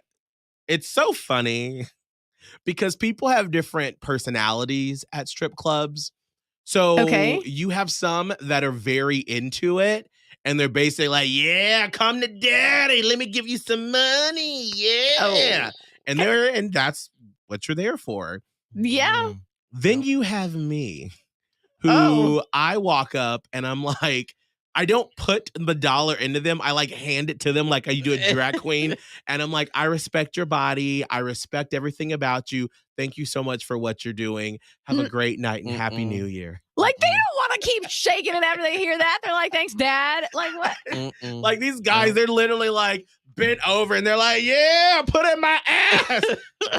C: it's so funny because people have different personalities at strip clubs. So you have some that are very into it, and they're basically like, yeah, come to daddy. Let me give you some money. Yeah. And that's what you're there for.
D: Yeah.
C: Then you have me, who
D: Oh.
C: I walk up and I'm like, I don't put the dollar into them. I like hand it to them like you do a drag queen. And I'm like, I respect your body. I respect everything about you. Thank you so much for what you're doing. Have a great night and Happy New Year.
D: Like, they don't want to keep shaking it after they hear that. They're like, thanks, Dad. Like, what?
C: Like, these guys, they're literally like bent over and they're like, yeah, put it in my ass.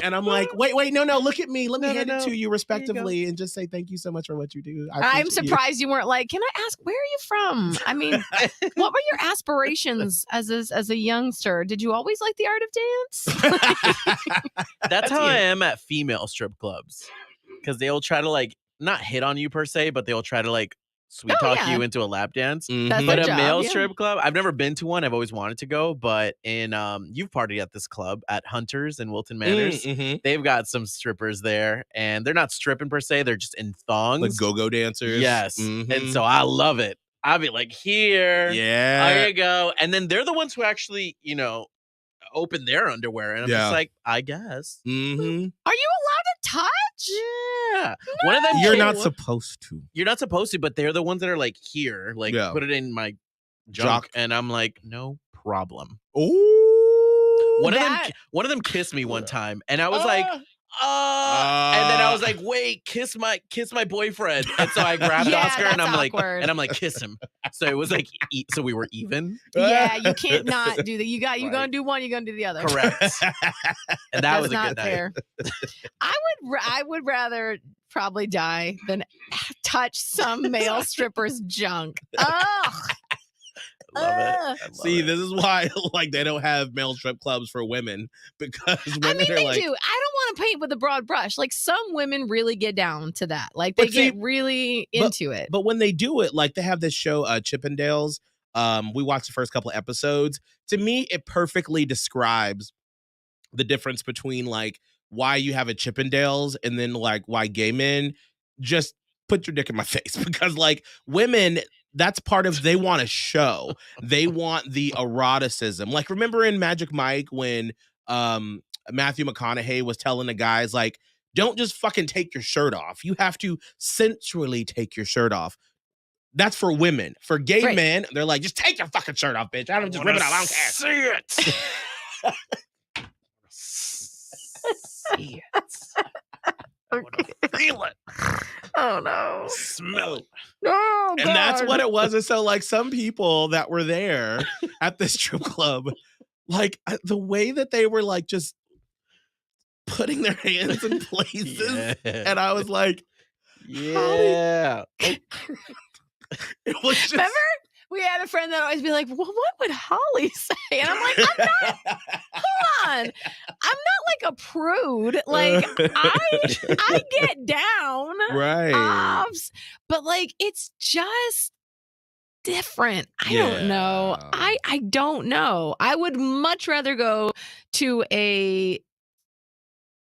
C: And I'm like, wait, no, look at me. Let me hand it to you respectively and just say thank you so much for what you do.
D: I'm surprised you weren't like, can I ask, where are you from? I mean, what were your aspirations as a youngster? Did you always like the art of dance?
E: That's how I am at female strip clubs. Because they'll try to like, not hit on you per se, but they'll try to like sweet talk you into a lap dance.
D: That's
E: But
D: their
E: a
D: job,
E: male
D: yeah.
E: strip club, I've never been to one. I've always wanted to go, but in you've partied at this club at Hunter's in Wilton Manors. They've got some strippers there, and they're not stripping per se; they're just in thongs,
C: like go-go dancers.
E: Yes, and so I love it. I'll be like, here, there you go, and then they're the ones who actually, open their underwear, and I'm just like, I guess.
D: Are you allowed to touch?
E: Yeah. One of them,
C: you're not supposed to.
E: You're not supposed to, but they're the ones that are like here, like put it in my junk, and I'm like, no problem.
C: Ooh.
E: One of them kissed me one time, and I was like, and then I was like, wait, kiss my boyfriend. And so I grabbed Oscar and I'm
D: awkward.
E: like, kiss him. So it was like, so we were even.
D: Yeah, you can't not do that. You're gonna do one, you're gonna do the other.
E: Correct. And that was a good
D: fair.
E: night.
D: I would rather probably die than touch some male stripper's junk. Ugh.
E: Love it.
C: See, this is why like they don't have male strip clubs for women, because women
D: they
C: are like,
D: do. I don't want to paint with a broad brush. Like, some women really get down to that. Like, they get really into it.
C: But when they do it, like they have this show, Chippendales. We watched the first couple of episodes. To me, it perfectly describes the difference between like why you have a Chippendales and then like why gay men just put your dick in my face, because like women, that's part of, they want a show. They want the eroticism. Like, remember in Magic Mike when Matthew McConaughey was telling the guys, like, don't just fucking take your shirt off. You have to sensually take your shirt off. That's for women. For gay men, they're like, just take your fucking shirt off, bitch. I don't just rip it off. I don't care.
E: See it. See it. I want to feel it.
D: Oh no.
E: Smell it.
D: Oh,
C: and that's what it was. And so like some people that were there at this strip club, like the way that they were like just putting their hands in places. And I was like,
E: yeah.
C: It was just,
D: remember? We had a friend that always be like, well, what would Holly say? And I'm like, I'm not, hold on. I'm not like a prude. Like, I get down.
C: right.
D: But like, it's just different. I don't know. I don't know. I would much rather go to a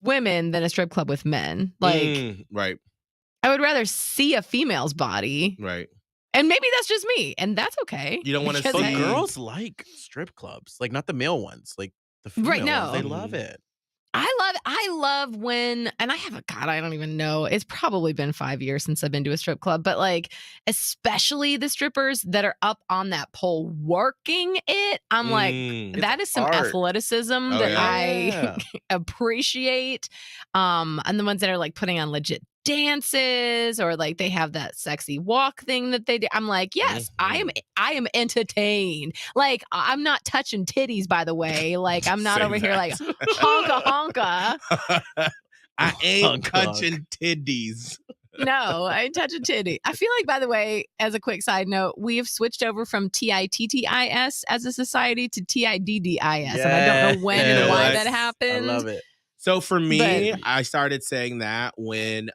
D: women than a strip club with men. Like,
C: right.
D: I would rather see a female's body.
C: Right.
D: And maybe that's just me, and that's okay.
C: You don't want to
E: But
C: see
E: girls like strip clubs, like not the male ones, like the female ones. They love it.
D: I love when, and I haven't, God, I don't even know. It's probably been 5 years since I've been to a strip club, but like, especially the strippers that are up on that pole working it, I'm like, that is some athleticism that I appreciate. And the ones that are like putting on legit dances, or like they have that sexy walk thing that they do. I'm like, yes, I am entertained. Like, I'm not touching titties, by the way. Like, I'm not over here like honka honka.
C: I ain't touching titties.
D: No, I ain't touching titty. I feel like, by the way, as a quick side note, we have switched over from TITTIS as a society to TIDDIS. And I don't know when and why that happened.
E: I love it.
C: So for me, I started saying that when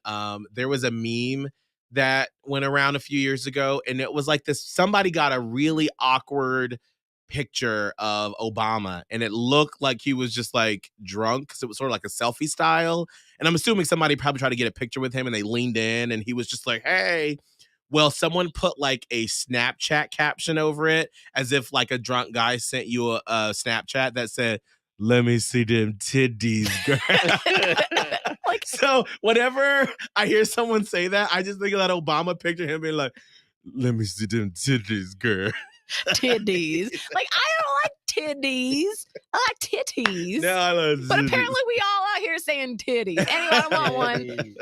C: there was a meme that went around a few years ago, and it was like this, somebody got a really awkward picture of Obama, and it looked like he was just like drunk, because it was sort of like a selfie style. And I'm assuming somebody probably tried to get a picture with him, and they leaned in, and he was just like, hey, Well, someone put like a Snapchat caption over it as if like a drunk guy sent you a Snapchat that said, "Let me see them titties, girl."
D: Like,
C: So whenever I hear someone say that, I just think of that Obama picture, him being like, "Let me see them titties, girl."
D: titties. Like, I don't like titties. I like titties.
C: No, I love
D: But
C: titties.
D: apparently we all out here saying titties. Anyway, I want one.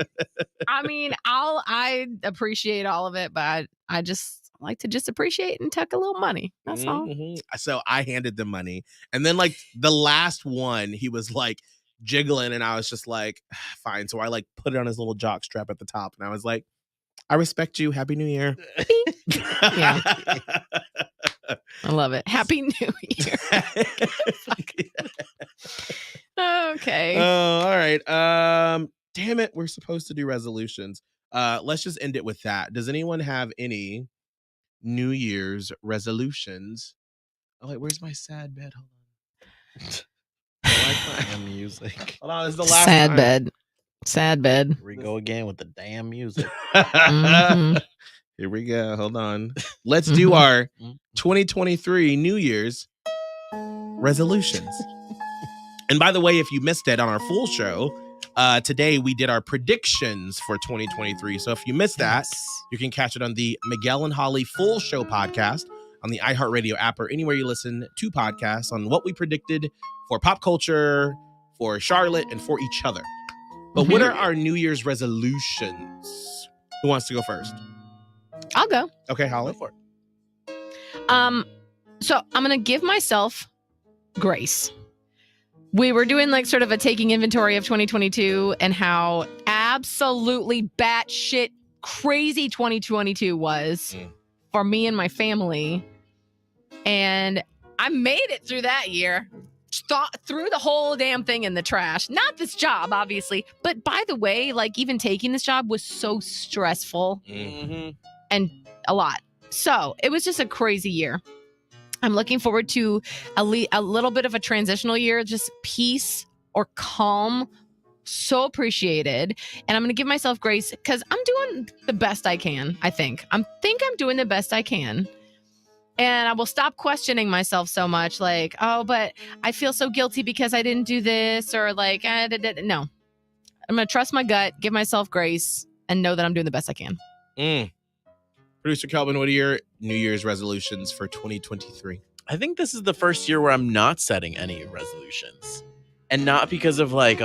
D: I mean, I appreciate all of it, but I just like to just appreciate and tuck a little money. That's all.
C: Mhm. So I handed them money. And then like the last one, he was like jiggling, and I was just like, fine. So I like put it on his little jock strap at the top, and I was like, I respect you. Happy New Year.
D: Yeah. I love it. Happy New Year. Okay.
C: All right. Damn it. We're supposed to do resolutions. Let's just end it with that. Does anyone have any New Year's resolutions? Oh, wait, where's my sad bed? Hold on. I like my music. Hold on, this is the last
D: Sad
C: time.
D: bed. Sad bed.
E: Here we go again with the damn music.
D: Mhm.
C: Here we go. Hold on. Let's do our 2023 New Year's resolutions. And by the way, if you missed it on our full show, today we did our predictions for 2023. So if you missed that, you can catch it on the Miguel and Holly full show podcast on the iHeartRadio app or anywhere you listen to podcasts on what we predicted for pop culture, for Charlotte, and for each other. But what are our New Year's resolutions? Who wants to go first?
D: I'll go.
C: Okay, Holly.
E: Go for it.
D: So I'm gonna give myself grace. We were doing like sort of a taking inventory of 2022 and how absolutely batshit crazy 2022 was for me and my family. And I made it through that year. Threw the whole damn thing in the trash. Not this job, obviously. But by the way, like even taking this job was so stressful and a lot. So it was just a crazy year. I'm looking forward to a little bit of a transitional year, just peace or calm. So appreciated. And I'm going to give myself grace because I'm doing the best I can, I think. I'm doing the best I can. And I will stop questioning myself so much like, oh, but I feel so guilty because I didn't do this or like, no. I'm going to trust my gut, give myself grace, and know that I'm doing the best I can.
C: Producer Kelvin, what are your New Year's resolutions for 2023?
E: I think this is the first year where I'm not setting any resolutions. And not because of like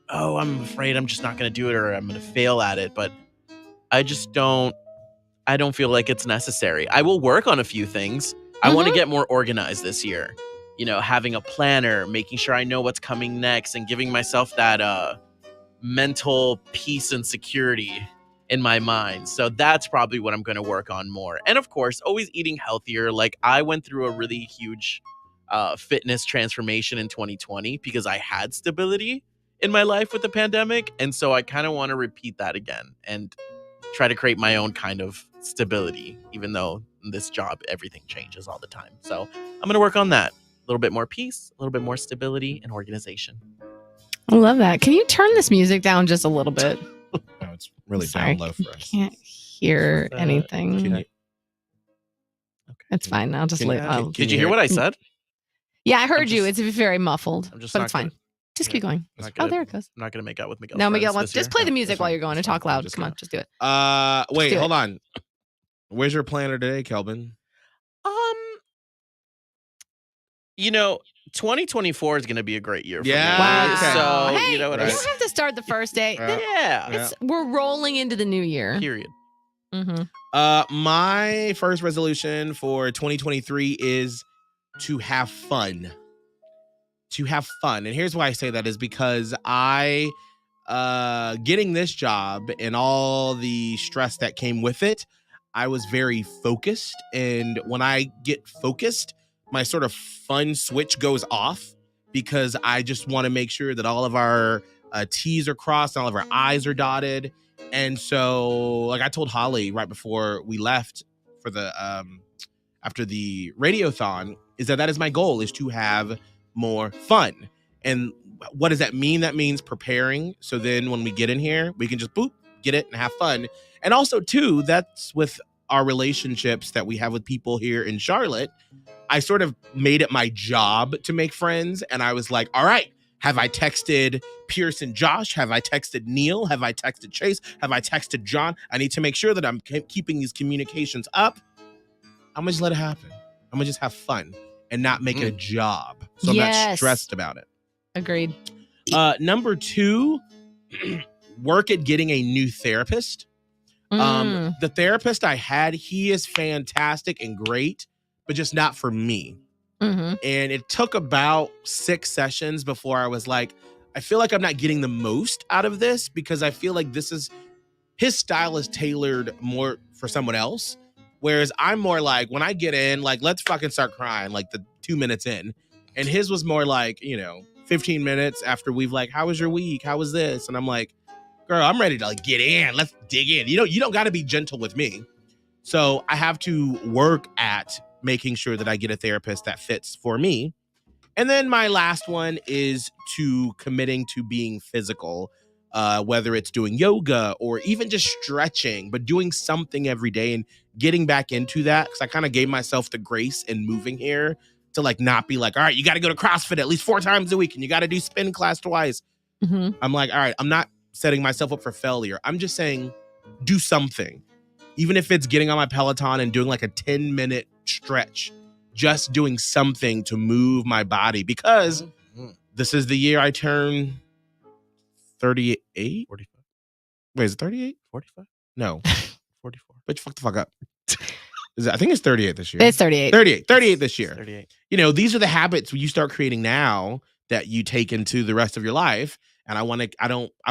E: I'm afraid I'm just not going to do it or I'm going to fail at it. But I don't feel like it's necessary. I will work on a few things. I want to get more organized this year. You know, having a planner, making sure I know what's coming next and giving myself that mental peace and security in my mind. So that's probably what I'm going to work on more. And of course, always eating healthier. Like I went through a really huge fitness transformation in 2020 because I had stability in my life with the pandemic. And so I kind of want to repeat that again and try to create my own kind of stability, even though in this job, everything changes all the time. So I'm going to work on that. A little bit more peace, a little bit more stability and organization.
D: I love that. Can you turn this music down just a little bit?
C: No, it's really
D: Sorry,
C: down low for us.
D: Can't hear anything.
C: Can you-
D: It's fine. I'll just leave.
E: Did you hear what I said?
D: Yeah, I heard you. It's very muffled,
E: I'm just
D: but
E: not
D: it's fine.
E: gonna-
D: Just keep going.
E: I'm not
D: Oh,
E: gonna-
D: there it goes.
E: I'm not going to make out with Miguel.
D: No, Miguel
E: friends
D: wants
E: this
D: just
E: year.
D: play the
C: No,
D: music
C: that's
D: while
C: fine.
D: you're going and
C: That's
D: talk
C: fine.
D: loud.
C: Just
D: Come on,
C: gonna-
D: just do it.
C: Wait,
D: do it.
C: hold on. Where's your planner today, Kelvin?
E: You know, 2024 is going to be a great year for
C: Yeah,
E: me.
D: Wow.
C: okay.
E: So,
D: Hey,
E: you know what
C: right.
E: I'm
D: you don't
E: saying?
D: have to start the first day.
E: Yeah.
D: We're rolling into the new year.
E: Period.
D: Mm-hmm.
C: My first resolution for 2023 is to have fun. To have fun. And here's why I say that is because I getting this job and all the stress that came with it, I was very focused. And when I get focused, my sort of fun switch goes off because I just want to make sure that all of our T's are crossed and all of our I's are dotted. And so, like I told Holly right before we left for the after the radiothon, is that is my goal, is to have more fun. And what does that mean? That means preparing. So then when we get in here, we can just boop, get it and have fun. And also, too, that's with our relationships that we have with people here in Charlotte. I sort of made it my job to make friends. And I was like, all right, have I texted Pierce and Josh? Have I texted Neil? Have I texted Chase? Have I texted John? I need to make sure that I'm keeping these communications up. I'm going to just let it happen. I'm going to just have fun and not make it a job. So I'm not stressed about it.
D: Agreed.
C: Number 2, work at getting a new therapist. The therapist I had, he is fantastic and great, but just not for me. And it took about 6 sessions before I was like, I feel like I'm not getting the most out of this, because I feel like his style is tailored more for someone else. Whereas I'm more like, when I get in, like, let's fucking start crying, like the 2 minutes in. And his was more like, 15 minutes after we've like, how was your week? How was this? And I'm like, girl, I'm ready to like get in. Let's dig in. You don't got to be gentle with me. So I have to work at making sure that I get a therapist that fits for me. And then my last one is to committing to being physical, whether it's doing yoga or even just stretching, but doing something every day and getting back into that. Because I kind of gave myself the grace in moving here to like not be like, all right, you got to go to CrossFit at least 4 times a week and you got to do spin class twice. I'm like, all right, I'm not setting myself up for failure. I'm just saying do something. Even if it's getting on my Peloton and doing like a 10-minute stretch, just doing something to move my body, because this is the year I turn 38.
E: 45.
C: Wait, is it 38?
E: 45?
C: No.
E: 44.
C: But fuck the fuck up. I think it's 38 this year.
D: It's 38.
C: 38 this year.
E: 38.
C: These are the habits you start creating now that you take into the rest of your life. And I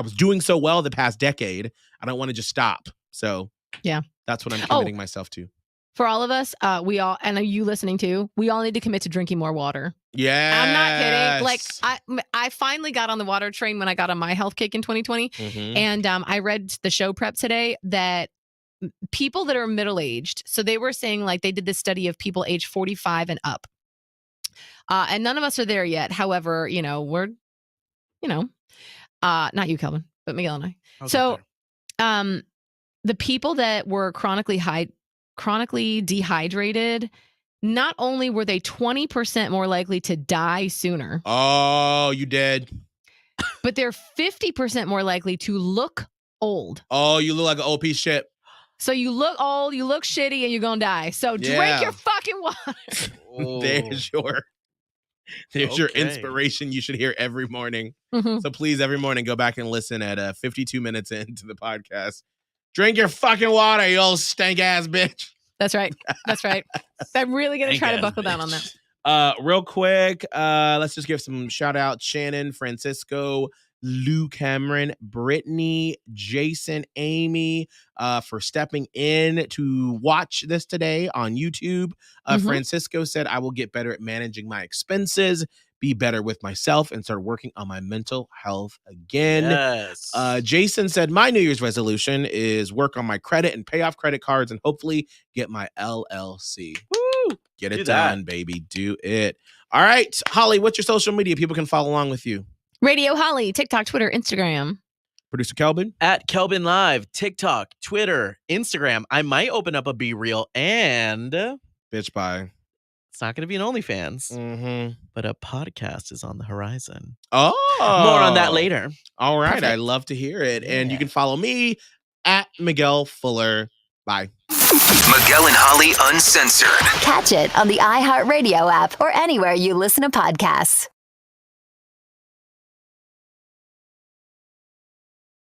C: was doing so well the past decade. I don't want to just stop. So yeah, that's what I'm committing myself to.
D: For all of us, we all, and are you listening too? We all need to commit to drinking more water.
C: Yeah.
D: I'm not kidding. Like I finally got on the water train when I got on my health kick in 2020. And I read the show prep today that people that are middle-aged, so they were saying like they did this study of people age 45 and up. And none of us are there yet. However, we're, not you, Kelvin, but Miguel and I. So the people that were chronically dehydrated, not only were they 20% more likely to die sooner.
C: Oh, you dead.
D: But they're 50% more likely to look old.
C: Oh, you look like an old piece of shit.
D: So you look old, you look shitty, and you're going to die. So drink your fucking water.
C: There's your inspiration you should hear every morning. So please, every morning, go back and listen at 52 minutes into the podcast. Drink your fucking water, you old stank ass bitch.
D: That's right. That's right. I'm really going to try to buckle down on that.
C: Real quick, let's just give some shout outs. Shannon, Francisco, Lou Cameron, Brittany, Jason, Amy, for stepping in to watch this today on YouTube. Francisco said, I will get better at managing my expenses, be better with myself, and start working on my mental health again.
E: Yes.
C: Jason said, my New Year's resolution is work on my credit and pay off credit cards and hopefully get my LLC. Woo! Get it done, baby. Do it. All right, Holly, what's your social media? People can follow along with you.
D: Radio Holly, TikTok, Twitter, Instagram.
C: Producer Kelvin.
E: At Kelvin Live, TikTok, Twitter, Instagram. I might open up a Be Real and...
C: Bitch, bye.
E: It's not going to be an OnlyFans, but a podcast is on the horizon.
C: Oh.
E: More on that later.
C: All right. I love to hear it. Yeah. And you can follow me at Miguel Fuller. Bye.
A: Miguel and Holly Uncensored.
B: Catch it on the iHeartRadio app or anywhere you listen to podcasts.